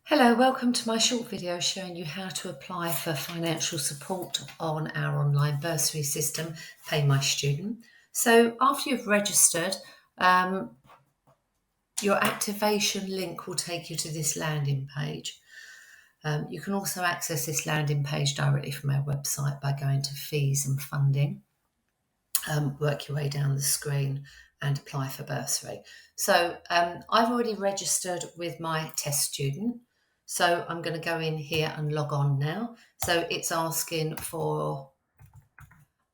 Hello, welcome to my short video showing you how to apply for financial support on our online bursary system, Paymystudent. So after you've registered, your activation link will take you to this landing page. You can also access this landing page directly from our website by going to fees and funding. Work your way down the screen and apply for bursary. So I've already registered with my test student. So I'm going to go in here and log on now. So it's asking for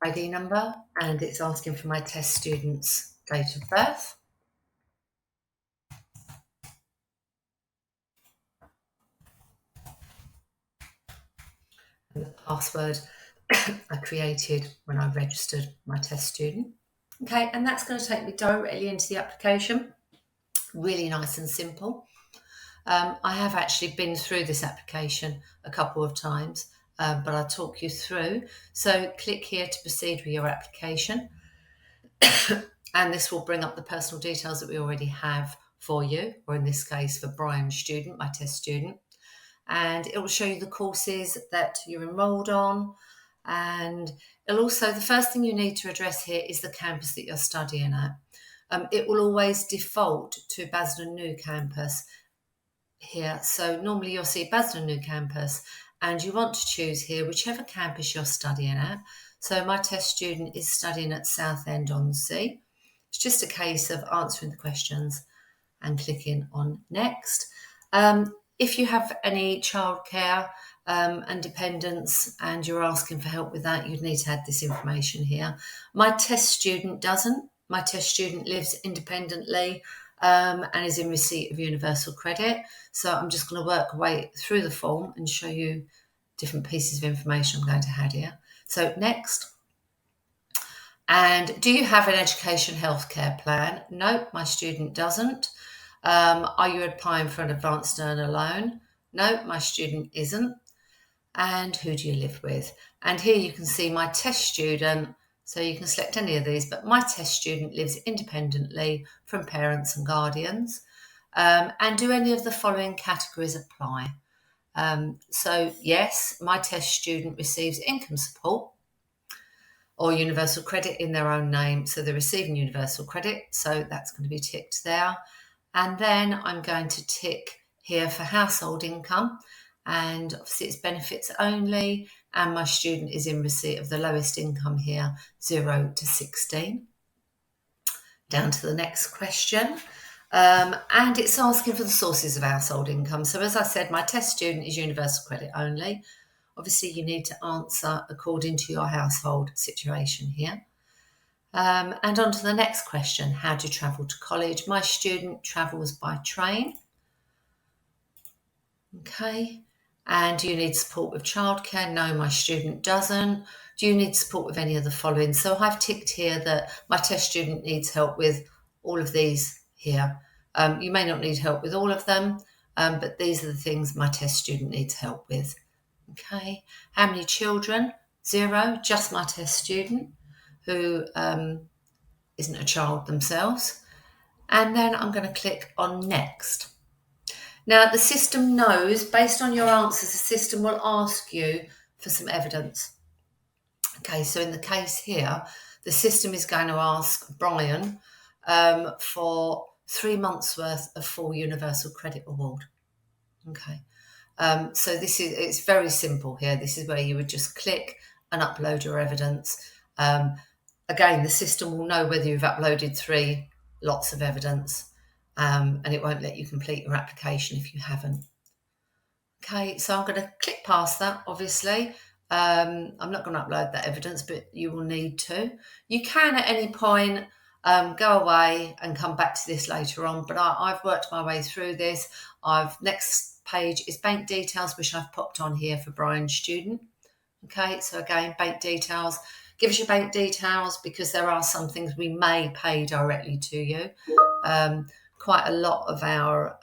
ID number and it's asking for my test student's date of birth. And the password I created when I registered my test student. Okay, and that's going to take me directly into the application. Really nice and simple. I have actually been through this application a couple of times, but I'll talk you through. So click here to proceed with your application. And this will bring up the personal details that we already have for you, or in this case for Brian's student, my test student. And it will show you the courses that you're enrolled on. And it'll also, the first thing you need to address here is the campus that you're studying at. It will always default to Basden New Campus here. So normally you'll see Basden New Campus and you want to choose here whichever campus you're studying at. So my test student is studying at Southend-on-Sea. It's just a case of answering the questions and clicking on next. If you have any childcare and dependents and you're asking for help with that, you'd need to add this information here. My test student doesn't. My test student lives independently and is in receipt of universal credit. So I'm just going to work way through the form and show you different pieces of information I'm going to add here. So next. And do you have an education healthcare plan? No, my student doesn't. Are you applying for an advanced learner loan? No, my student isn't. And who do you live with? And here you can see my test student. So you can select any of these, but my test student lives independently from parents and guardians. And do any of the following categories apply? So yes, my test student receives income support or universal credit in their own name. So they're receiving universal credit. So that's going to be ticked there. And then I'm going to tick here for household income. And obviously it's benefits only. And my student is in receipt of the lowest income here, 0 to 16. Down to the next question. And it's asking for the sources of household income. So as I said, my test student is universal credit only. Obviously, you need to answer according to your household situation here. And on to the next question. How do you travel to college? My student travels by train. Okay. And do you need support with childcare? No, my student doesn't. Do you need support with any of the following? So I've ticked here that my test student needs help with all of these here. You may not need help with all of them, but these are the things my test student needs help with. Okay. How many children? 0, just my test student who isn't a child themselves. And then I'm going to click on next. Now the system knows, based on your answers, the system will ask you for some evidence. Okay, so in the case here, the system is going to ask Brian for 3 months worth of full universal credit award. Okay. So it's very simple here. This is where you would just click and upload your evidence. Again, the system will know whether you've uploaded 3 lots of evidence and it won't let you complete your application if you haven't. Okay, so I'm going to click past that, obviously. I'm not going to upload that evidence, but you will need to. You can at any point go away and come back to this later on, but I've worked my way through this. Next page is bank details, which I've popped on here for Brian's student. Okay, so again, bank details. Give us your bank details because there are some things we may pay directly to you. Quite a lot of our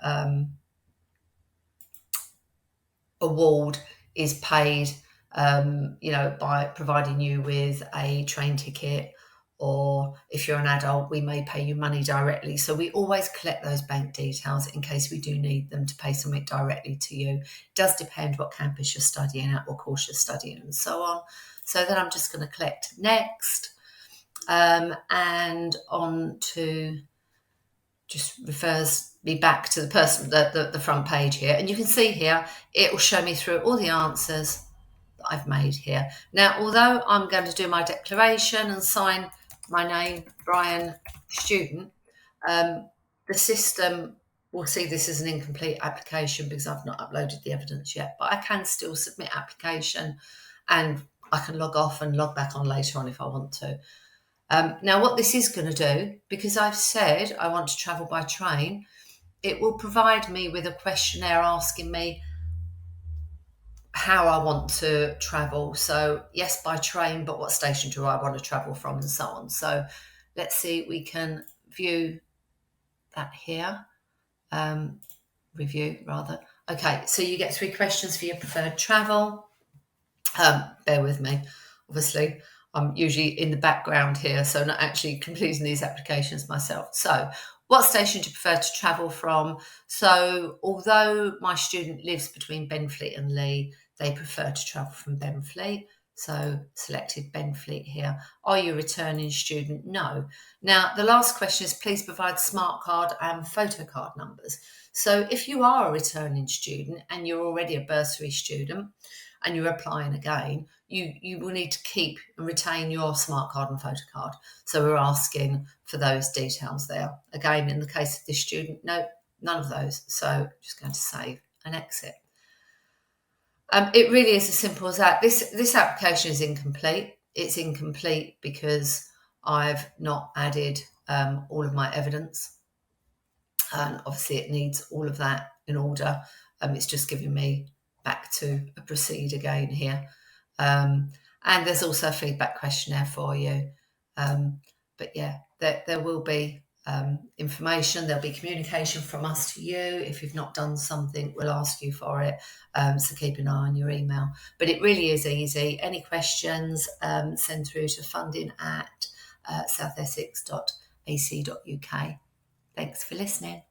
award is paid, by providing you with a train ticket or if you're an adult, we may pay you money directly. So we always collect those bank details in case we do need them to pay something directly to you. It does depend what campus you're studying at, what course you're studying, and so on. So then I'm just going to click next, and on to, just refers me back to the person, the front page here. And you can see here, it will show me through all the answers that I've made here. Now, although I'm going to do my declaration and sign my name, Brian Student, the system will see this as an incomplete application because I've not uploaded the evidence yet, but I can still submit application, and I can log off and log back on later on if I want to. Now, what this is going to do, because I've said I want to travel by train, it will provide me with a questionnaire asking me how I want to travel. So yes, by train, but what station do I want to travel from, and so on. So let's see, we can view that here. Review rather. Okay, so you get 3 questions for your preferred travel. Bear with me, obviously I'm usually in the background here, so not actually completing these applications myself. So what station do you prefer to travel from? So although my student lives between Benfleet and Leigh, they prefer to travel from Benfleet. So selected Benfleet here. Are you a returning student? No. Now, the last question is, please provide smart card and photocard numbers. So if you are a returning student and you're already a bursary student and you're applying again, you will need to keep and retain your smart card and photocard. So we're asking for those details there. Again, in the case of this student, no, none of those. So just going to save and exit. It really is as simple as that. This application is incomplete. It's incomplete because I've not added all of my evidence. And obviously it needs all of that in order. It's just giving me back to a proceed again here. And there's also a feedback questionnaire for you. But yeah, there will be information, there'll be communication from us to you. If you've not done something, we'll ask you for it. So keep an eye on your email. But it really is easy. Any questions, send through to funding@southessex.ac.uk. Thanks for listening.